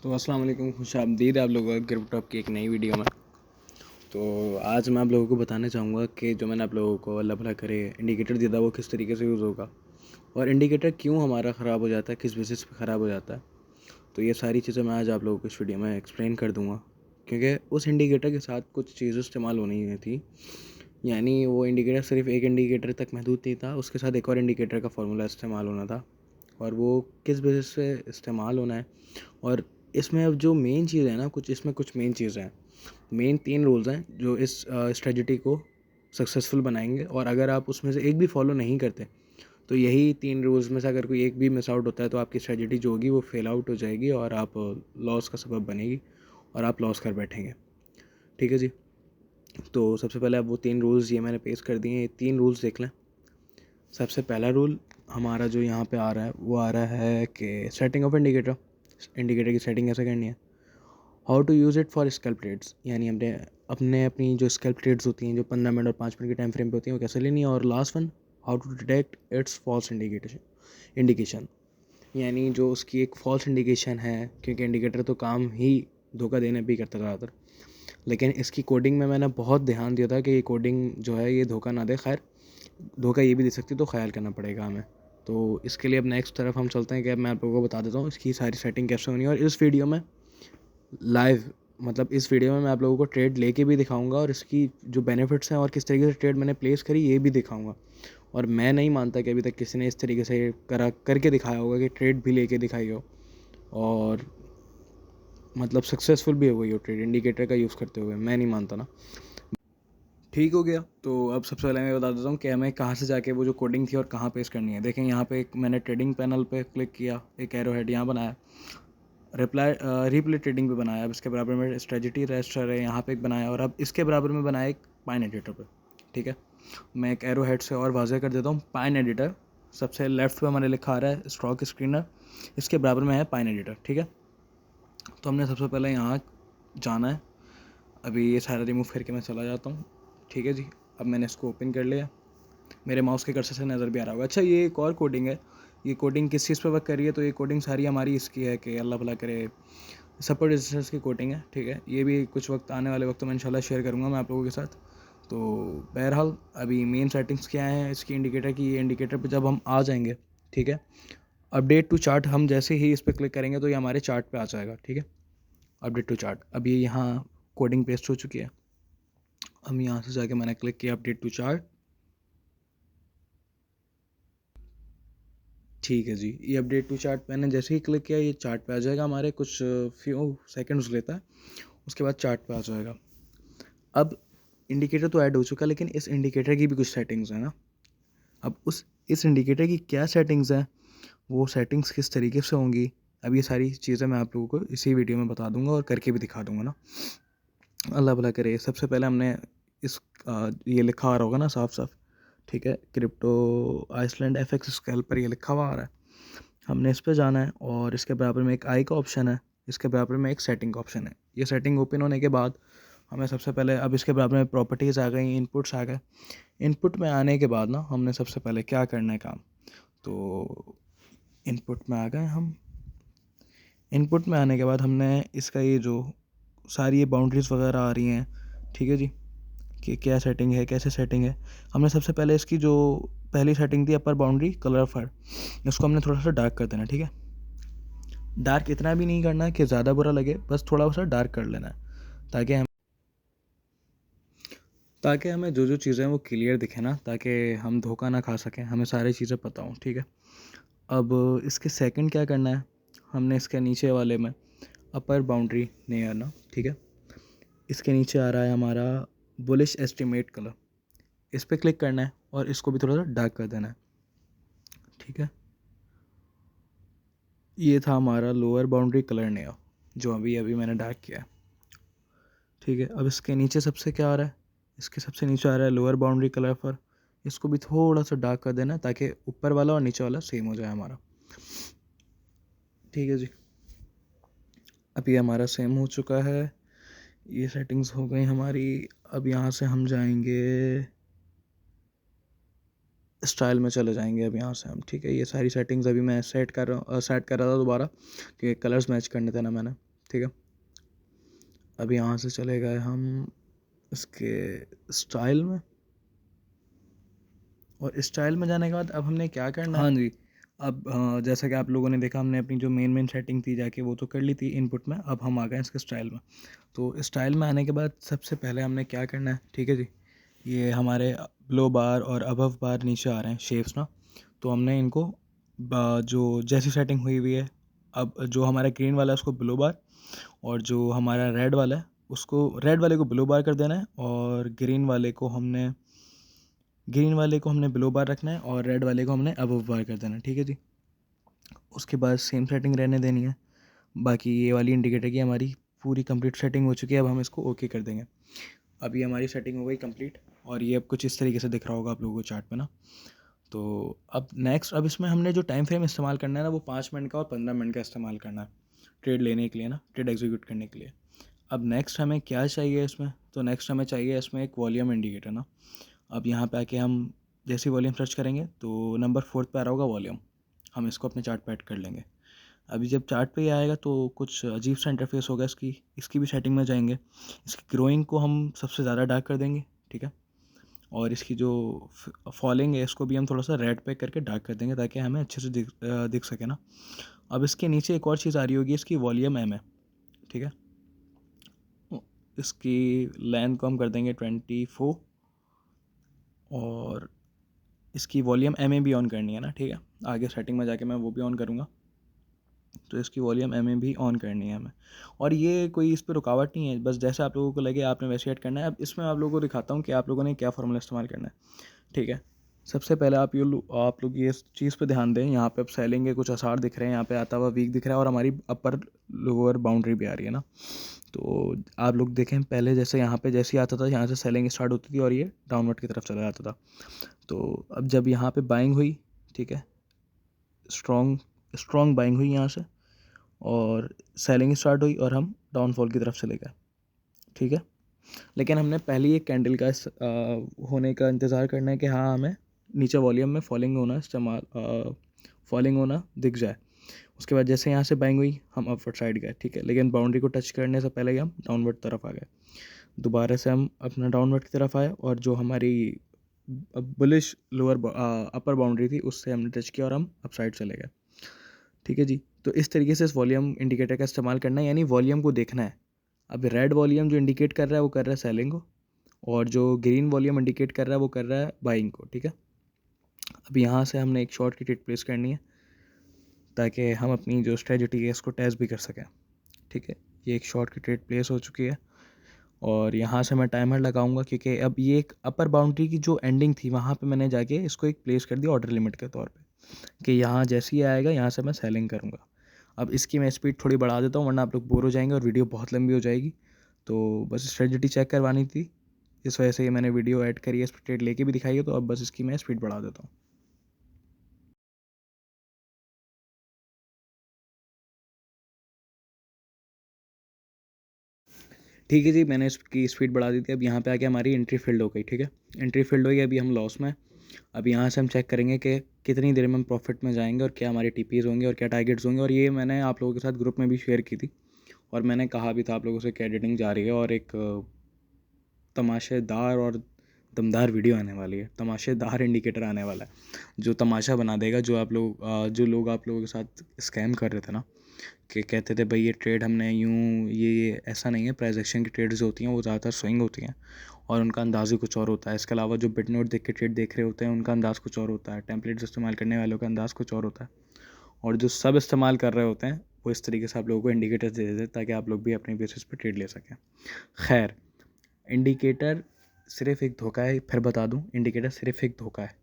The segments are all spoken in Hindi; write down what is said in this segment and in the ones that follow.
तो अस्सलाम वालेकुम, खुशामदीद आप लोगों का क्रिप्टॉप की एक नई वीडियो में। तो आज मैं आप लोगों को बताना चाहूँगा कि जो मैंने आप लोगों को अल्लाह भला करे इंडिकेटर दिया था वो किस तरीके से यूज़ होगा और इंडिकेटर क्यों हमारा ख़राब हो जाता है, किस बेसिस पे ख़राब हो जाता है। तो ये सारी चीज़ें मैं आज आप लोगों को इस वीडियो में एक्सप्लेन कर दूँगा, क्योंकि उस इंडिकेटर के साथ कुछ चीज़ें इस्तेमाल होनी थी। यानी वो इंडिकेटर सिर्फ एक इंडिकेटर तक महदूद नहीं था, उसके साथ एक और इंडिकेटर का फार्मूला इस्तेमाल होना था और वो किस बेसिस से इस्तेमाल होना है। और इसमें अब जो मेन चीज़ है ना, कुछ मेन चीज़ें हैं। मेन 3 रूल्स हैं जो इस स्ट्रेटजी को सक्सेसफुल बनाएंगे, और अगर आप उसमें से एक भी फॉलो नहीं करते तो यही 3 रूल्स में से अगर कोई एक भी मिस आउट होता है तो आपकी स्ट्रेटजी जो होगी वो फेल आउट हो जाएगी और आप लॉस का सबब बनेगी और आप लॉस कर बैठेंगे। ठीक है जी। तो सबसे पहले अब वो 3 रूल्स ये मैंने पेश कर दिए हैं, ये 3 रूल्स देख लें। सबसे पहला रूल हमारा जो यहाँ पे आ रहा है वो आ रहा है कि सेटिंग ऑफ इंडिकेटर की सेटिंग कैसे करनी है। How to use it for scalp trades, यानी अपने अपनी जो स्कैल्प ट्रेड्स होती हैं जो 15 मिनट और 5 मिनट के टाइम फ्रेम पे होती हैं वो कैसे लेनी है। और last one, how to detect its false indication, यानी जो उसकी एक फॉल्स इंडिकेशन है, क्योंकि इंडिकेटर तो काम ही धोखा देने भी करता ज़्यादातर, लेकिन इसकी कोडिंग में मैंने बहुत ध्यान दिया था कि ये कोडिंग जो है ये धोखा ना दे। खैर, धोखा ये भी दे सकती है, तो ख्याल करना पड़ेगा हमें। तो इसके लिए अब नेक्स्ट तरफ हम चलते हैं कि अब मैं आप लोगों को बता देता हूँ इसकी सारी सेटिंग कैसे होनी है। और इस वीडियो में लाइव, मतलब इस वीडियो में मैं आप लोगों को ट्रेड लेके भी दिखाऊंगा और इसकी जो बेनिफिट्स हैं और किस तरीके से ट्रेड मैंने प्लेस करी ये भी दिखाऊंगा। और मैं नहीं मानता कि अभी तक किसी ने इस तरीके से करके दिखाया होगा कि ट्रेड भी लेके दिखाई हो और मतलब सक्सेसफुल भी हो गई हो ट्रेड इंडिकेटर का यूज़ करते हुए। मैं नहीं मानता ना। ठीक हो गया। तो अब सबसे पहले मैं बता देता हूँ कि हमें कहाँ से जाके वो जो कोडिंग थी और कहाँ पेस्ट करनी है। देखें, यहाँ पे एक मैंने ट्रेडिंग पैनल पे क्लिक किया, एक एरो हेड यहाँ बनाया, रिप्ले ट्रेडिंग पे बनाया। अब इसके बराबर में स्ट्रेटजी रजिस्टर है, यहाँ पे एक बनाया, और अब इसके बराबर में बनाया एक पाइन एडिटर पे। ठीक है, मैं एक एरो हेड से और वाज़ह कर देता हूँ। पाइन एडिटर सबसे लेफ्ट पे हमारे लिखा आ रहा है स्टॉक स्क्रीनर, इसके बराबर में है पाइन एडिटर। ठीक है, तो हमने सबसे पहले यहाँ जाना है। अभी ये सारा रिमूव करके मैं चला जाता हूँ। ठीक है जी, अब मैंने इसको ओपन कर लिया, मेरे माउस के कर्सर से नज़र भी आ रहा होगा। अच्छा, ये एक और कोडिंग है। ये कोडिंग किस चीज़ पे वर्क कर रही है? तो ये कोडिंग सारी हमारी इसकी है कि अल्लाह भला करे सपोर्ट रजिस्टर्स की कोडिंग है। ठीक है, ये भी कुछ वक्त आने वाले वक्त में इंशाल्लाह शेयर करूँगा मैं आप लोगों के साथ। तो बहरहाल अभी मेन सेटिंग्स क्या हैं इसकी इंडिकेटर की। ये इंडिकेटर पे जब हम आ जाएंगे, ठीक है, अपडेट टू चार्ट, हम जैसे ही इस पर क्लिक करेंगे तो ये हमारे चार्ट पे आ जाएगा। ठीक है, अपडेट टू चार्ट। अब ये यहाँ कोडिंग पेस्ट हो चुकी है। हम यहाँ से जाके मैंने क्लिक किया अपडेट टू चार्ट। ठीक है जी, ये अपडेट टू चार्ट मैंने जैसे ही क्लिक किया ये चार्ट पे आ जाएगा हमारे। कुछ फ्यू सेकंड्स लेता है, उसके बाद चार्ट पे आ जाएगा। अब इंडिकेटर तो ऐड हो चुका है, लेकिन इस इंडिकेटर की भी कुछ सेटिंग्स हैं ना। अब इस इंडिकेटर की क्या सेटिंग्स हैं, वो सेटिंग्स किस तरीके से होंगी, अब ये सारी चीज़ें मैं आप लोगों को इसी वीडियो में बता दूंगा और करके भी दिखा दूंगा ना, अल्लाह भला करे। सबसे पहले हमने ये लिखा आ रहा होगा ना साफ साफ, ठीक है, क्रिप्टो आइसलैंड एफएक्स स्कैल्प पर ये लिखा हुआ आ रहा है। हमने इस पे जाना है और इसके बराबर में एक आई का ऑप्शन है, इसके बराबर में एक सेटिंग का ऑप्शन है। ये सेटिंग ओपन होने के बाद हमें सबसे पहले, अब इसके बराबर में प्रॉपर्टीज़ आ गई, इनपुट्स आ गए। इनपुट में आने के बाद ना हमने सबसे पहले क्या करना है काम, तो इनपुट में आ गए हम। इनपुट में आने के बाद हमने इसका ये जो सारी ये बाउंड्रीज़ वगैरह आ रही हैं, ठीक है जी, कि क्या सेटिंग है, कैसे सेटिंग है। हमने सबसे पहले इसकी जो पहली सेटिंग थी अपर बाउंड्री कलर फर, इसको हमने थोड़ा सा डार्क कर देना। ठीक है, डार्क इतना भी नहीं करना है कि ज़्यादा बुरा लगे, बस थोड़ा सा डार्क कर लेना है ताकि हमें जो जो चीज़ें हैं वो क्लियर दिखे ना, ताकि हम धोखा ना खा सकें, हमें सारी चीज़ें पता हों। ठीक है, अब इसके सेकंड क्या करना है, हमने इसके नीचे वाले में अपर बाउंड्री नहीं आना। ठीक है, इसके नीचे आ रहा है हमारा बुलिश एस्टिमेट कलर, इस पर क्लिक करना है और इसको भी थोड़ा सा डार्क कर देना है। ठीक है, ये था हमारा लोअर बाउंड्री कलर नया जो अभी अभी मैंने डार्क किया है। ठीक है, अब इसके नीचे सबसे क्या आ रहा है, इसके सबसे नीचे आ रहा है लोअर बाउंड्री कलर पर, इसको भी थोड़ा सा डार्क कर देना ताकि ऊपर वाला और नीचे वाला सेम हो जाए हमारा। ठीक है जी, अब ये हमारा सेम हो चुका है, ये सेटिंग्स हो गई हमारी। अब यहाँ से हम जाएंगे स्टाइल में चले जाएंगे अब यहाँ से हम। ठीक है, ये सारी सेटिंग्स अभी मैं सेट कर रहा था दोबारा, क्योंकि कलर्स मैच करने थे ना मैंने। ठीक है। अब यहाँ से चले गए हम इसके स्टाइल में, और स्टाइल में जाने के बाद अब हमने क्या करना है। हाँ जी, अब जैसा कि आप लोगों ने देखा, हमने अपनी जो मेन सेटिंग थी जाके वो तो कर ली थी इनपुट में। अब हम आ गए इसके स्टाइल में। तो स्टाइल में आने के बाद सबसे पहले हमने क्या करना है, ठीक है जी, ये हमारे लो बार और अबव बार नीचे आ रहे हैं शेप्स ना, तो हमने इनको जो जैसी सेटिंग हुई हुई है, अब जो हमारा ग्रीन वाला है उसको ब्लो बार, और जो हमारा रेड वाला है उसको, रेड वाले को ब्लो बार कर देना है, और ग्रीन वाले को हमने ब्लो बार रखना है, और रेड वाले को हमने अबव बार कर देना है, ठीक है जी। उसके बाद सेम सेटिंग रहने देनी है। बाकी ये वाली इंडिकेटर की हमारी पूरी कंप्लीट सेटिंग हो चुकी है। अब हम इसको ओके कर देंगे। अभी हमारी सेटिंग हो गई कंप्लीट, और ये अब कुछ इस तरीके से दिख रहा होगा आप लोगों को चार्ट पे ना। तो अब नेक्स्ट, अब इसमें हमने जो टाइम फ्रेम इस्तेमाल करना है ना, वो 5 मिनट का और 15 मिनट का इस्तेमाल करना है ट्रेड लेने के लिए ना, ट्रेड एग्जीक्यूट करने के लिए। अब नेक्स्ट हमें क्या चाहिए इसमें, तो नेक्स्ट हमें चाहिए इसमें एक वॉल्यूम इंडिकेटर ना। अब यहाँ पे आके हम जैसे वॉल्यूम सर्च करेंगे तो नंबर 4 पे आ रहा होगा वॉल्यूम, हम इसको अपने चार्ट पे ऐड कर लेंगे। अभी जब चार्ट पे ये आएगा तो कुछ अजीब सा इंटरफेस होगा इसकी भी सेटिंग में जाएंगे। इसकी ग्रोइंग को हम सबसे ज़्यादा डार्क कर देंगे, ठीक है, और इसकी जो फॉलिंग है इसको भी हम थोड़ा सा रेड पे करके डार्क कर देंगे ताकि हमें अच्छे से दिख सके ना। अब इसके नीचे एक और चीज़ आ रही होगी, इसकी वॉल्यूम एम है, ठीक है। इसकी लेंथ को हम कर देंगे 24, और इसकी वॉल्यूम एम ए भी ऑन करनी है ना, ठीक है। आगे सेटिंग में जाके मैं वो भी ऑन करूँगा। तो इसकी वॉल्यूम एम ए भी ऑन करनी है हमें, और ये कोई इस पर रुकावट नहीं है, बस जैसे आप लोगों को लगे आपने वैसे ऐड करना है। अब इसमें आप लोगों को दिखाता हूँ कि आप लोगों ने क्या फार्मूला इस्तेमाल करना है, ठीक है। सबसे पहले आप लोग ये चीज़ पे ध्यान दें, यहाँ पे अब सेलिंग के कुछ आसार दिख रहे हैं, यहाँ पे आता हुआ वीक दिख रहा है, और हमारी अपर लोअर बाउंड्री भी आ रही है ना। तो आप लोग देखें, पहले जैसे यहाँ पे जैसे ही आता था यहाँ से सेलिंग स्टार्ट होती थी और ये डाउनवर्ड की तरफ चला जाता था। तो अब जब यहाँ पे बाइंग हुई, ठीक है, स्ट्रॉन्ग बाइंग हुई यहाँ से, और सेलिंग स्टार्ट हुई, और हम डाउनफॉल की तरफ चले गए, ठीक है। लेकिन हमने पहले एक कैंडल का होने का इंतज़ार करना है कि हाँ हमें नीचे वॉल्यूम में फॉलिंग होना दिख जाए। उसके बाद जैसे यहाँ से बाइंग हुई हम अपवर्ड साइड गए, ठीक है, लेकिन बाउंड्री को टच करने से पहले ही हम डाउनवर्ड तरफ आ गए। दोबारा से हम अपना डाउनवर्ड की तरफ आए, और जो हमारी बुलिश लोअर अपर बाउंड्री थी उससे हमने टच किया और हम अप साइड चले गए, ठीक है जी। तो इस तरीके से इस वॉल्यूम इंडिकेटर का इस्तेमाल करना है, यानी वॉल्यूम को देखना है। अब रेड वॉल्यूम जो इंडिकेट कर रहा है वो कर रहा है सेलिंग को, और जो ग्रीन वॉल्यूम इंडिकेट कर रहा है वो कर रहा है बाइंग को, ठीक है। अब यहाँ से हमने एक शॉर्ट की ट्रेड प्लेस करनी है ताकि हम अपनी जो स्ट्रेटजी है इसको टेस्ट भी कर सकें, ठीक है। ये एक शॉर्ट की ट्रेड प्लेस हो चुकी है, और यहाँ से मैं टाइमर लगाऊंगा क्योंकि अब ये एक अपर बाउंड्री की जो एंडिंग थी वहाँ पे मैंने जाके इसको एक प्लेस कर दिया ऑर्डर लिमिट के तौर पे कि यहाँ जैसे ही आएगा यहाँ से मैं सेलिंग करूँगा। अब इसकी मैं स्पीड थोड़ी बढ़ा देता हूँ वरना आप लोग बोर हो जाएंगे और वीडियो बहुत लंबी हो जाएगी। तो बस स्ट्रेटजी चेक करवानी थी, इस वजह से ये मैंने वीडियो ऐड करी है, ट्रेड लेके भी दिखाई है, तो अब बस इसकी मैं स्पीड बढ़ा देता हूँ। ठीक है जी, मैंने इसकी स्पीड बढ़ा दी थी। अब यहाँ पे आके हमारी एंट्री फील्ड हो गई, ठीक है, एंट्री फील्ड हो गई। अभी हम लॉस में। अब यहाँ से हम चेक करेंगे कि कितनी देर में हम प्रॉफिट में जाएंगे और क्या हमारे टीपीज होंगे और क्या टारगेट्स होंगे, और ये मैंने आप लोगों के साथ ग्रुप में भी शेयर की थी, और मैंने कहा भी था आप लोगों से कि एडिटिंग जा रही है और एक तमाशेदार और दमदार वीडियो आने वाली है, तमाशेदार इंडिकेटर आने वाला है जो तमाशा बना देगा। जो लोग आप लोगों के साथ स्कैम कर रहे थे ना, कि कहते थे भाई ये ट्रेड हमने यूँ, ये ऐसा नहीं है। प्राइस एक्शन की ट्रेड्स जो होती हैं वो ज़्यादातर स्विंग होती हैं और उनका अंदाज़ ही कुछ और होता है। इसके अलावा जो बिट नोट देख के ट्रेड देख रहे होते हैं उनका अंदाज़ कुछ और होता है, टेम्पलेट्स इस्तेमाल करने वालों का अंदाज़ कुछ और होता है, और जो सब इस्तेमाल कर रहे होते हैं वो इस तरीके से आप लोगों को इंडिकेटर्स दे देते हैं ताकि आप लोग भी अपने बेसिस पर ट्रेड ले सकें। खैर, इंडिकेटर सिर्फ एक धोखा है, फिर बता दूं, इंडिकेटर सिर्फ एक धोखा है।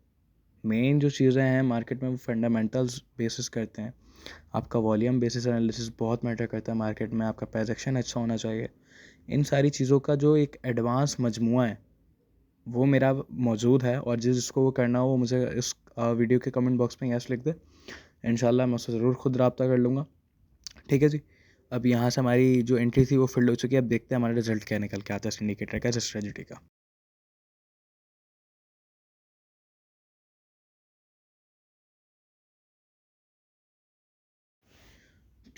मेन जो चीज़ें हैं मार्केट में वो फंडामेंटल्स बेसिस करते हैं। आपका वॉल्यूम बेसिस एनालिसिस बहुत मैटर करता है मार्केट में, आपका प्राइस अच्छा होना चाहिए। इन सारी चीज़ों का जो एक एडवांस मजमूआ है वो मेरा मौजूद है, और जिसको वो करना हो वो मुझे इस वीडियो के कमेंट बॉक्स में यस लिख दे। इंशाल्लाह मैं उससे ज़रूर खुद रब्ता कर लूँगा, ठीक है जी। अब यहाँ से हमारी जो एंट्री थी वो फिल्ड हो चुकी है। अब देखते हैं हमारा रिजल्ट क्या निकल के आता है इस इंडिकेटर का, इस स्ट्रेटजी का।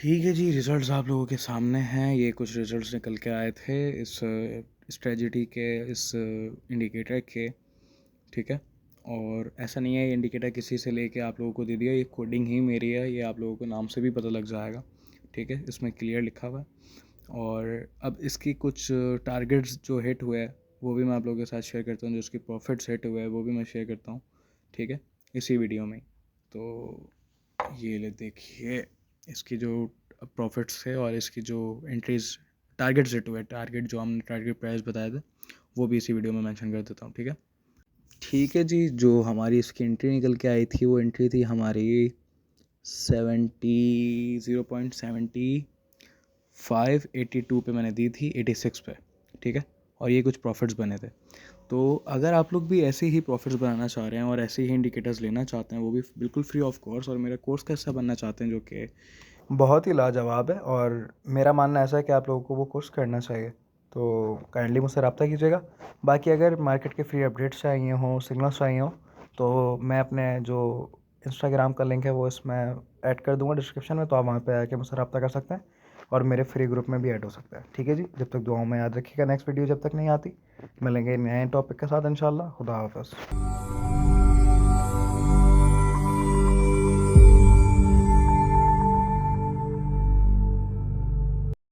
ठीक है जी, रिज़ल्ट्स आप लोगों के सामने हैं। ये कुछ रिज़ल्ट्स निकल के आए थे इस स्ट्रेटजी के, इस इंडिकेटर के, ठीक है। और ऐसा नहीं है ये इंडिकेटर किसी से लेके आप लोगों को दे दिया, ये कोडिंग ही मेरी है, ये आप लोगों को नाम से भी पता लग जाएगा, ठीक है। इसमें क्लियर लिखा हुआ है। और अब इसकी कुछ टारगेट्स जो हिट हुए हैं वो भी मैं आप लोगों के साथ शेयर करता हूँ, जो इसकी प्रॉफिट्स हिट हुए हैं वो भी मैं शेयर करता हूँ, ठीक है, इसी वीडियो में। तो ये ले देखिए, इसकी जो प्रॉफिट्स थे और इसकी जो एंट्रीज, टारगेट्स हिट हुए, टारगेट जो हमने टारगेट प्राइस बताए थे वो भी इसी वीडियो में मेंशन कर देता हूँ, ठीक है। ठीक है जी, जो हमारी इसकी एंट्री निकल के आई थी वो एंट्री थी हमारी 0.7582 पे मैंने दी थी 86 पे, ठीक है। और ये कुछ प्रॉफिट्स बने थे। तो अगर आप लोग भी ऐसे ही प्रॉफिट्स बनाना चाह रहे हैं और ऐसे ही इंडिकेटर्स लेना चाहते हैं, वो भी बिल्कुल फ्री ऑफ कोर्स, और मेरे कोर्स का हिस्सा बनना चाहते हैं, जो कि बहुत ही लाजवाब है, और मेरा मानना ऐसा है कि आप लोगों को वो कोर्स करना चाहिए, तो काइंडली मुझसे रब्ता कीजिएगा। बाकी अगर मार्केट के फ्री अपडेट्स चाहिए हों, सिग्नल्स चाहिए हों, तो मैं अपने जो इंस्टाग्राम का लिंक है वो इसमें ऐड कर दूंगा डिस्क्रिप्शन में, तो आप वहाँ पे आके मुझसे रब्ता कर सकते हैं और मेरे फ्री ग्रुप में भी ऐड हो सकता है, ठीक है जी। जब तक दुआओं में याद रखिएगा, नेक्स्ट वीडियो जब तक नहीं आती मिलेंगे नए टॉपिक के साथ इंशाल्लाह। खुदा हाफ़िज़।